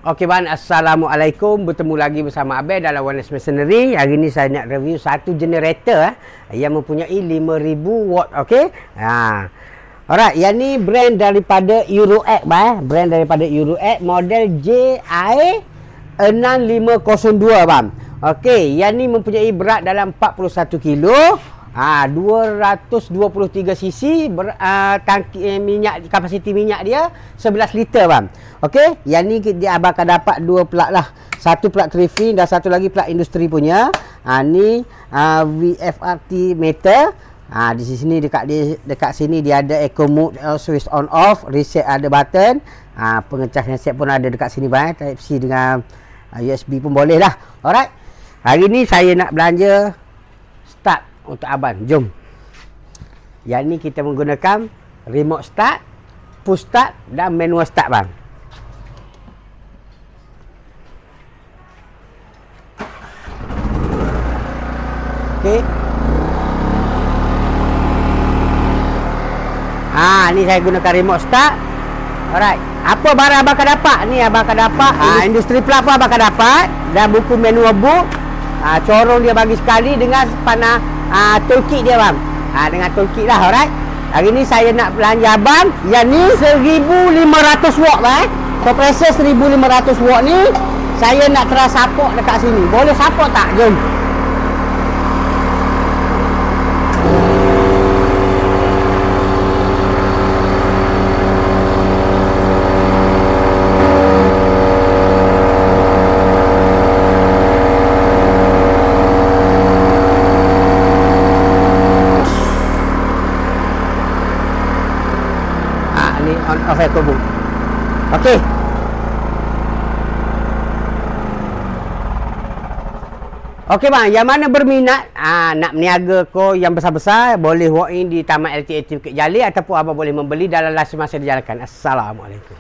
Okey bang, Assalamualaikum. Bertemu lagi bersama Abel dalam Wellness Machinery. Hari ni saya nak review satu generator yang mempunyai 5000 watt. Okey. Alright, yang ni brand daripada Euroact bang. Brand daripada Euroact, model JI6502 bang. Okey, yang ni mempunyai berat dalam 41 kilo. 223 cc tangki minyak, kapasiti minyak dia 11 liter bang. Okey, yang ni dia abang akan dapat dua plug lah. Satu plug Trifin dan satu lagi plug industri punya. Ni VFRT meter. Di sini dekat sini dia ada eco mode, switch on off, reset ada button. Pengecas handset pun ada dekat sini bang. Type C dengan USB pun boleh lah. Alright. Hari ni saya nak belanja start untuk abang. Jom. Yang ni kita menggunakan remote start, push start dan manual start bang. Okey. Ni saya gunakan remote start. Alright. Apa barang abang akan dapat? Ni abang akan dapat industri plug pun abang akan dapat dan buku manual book. Corong dia bagi sekali dengan panah toolkit dia bang. Dengan toolkit lah. Alright. Hari ni saya nak belanja abang yang ni 1500 watt bang. Kompresor 1500 watt ni saya nak try support dekat sini. Boleh support tak? Jom. Ni on off eco book. Okey. Okey bang, yang mana berminat nak meniaga ko yang besar-besar, boleh walk in di Taman LTT Bukit Jalil ataupun abang boleh membeli dalam last masa dijalankan. Assalamualaikum.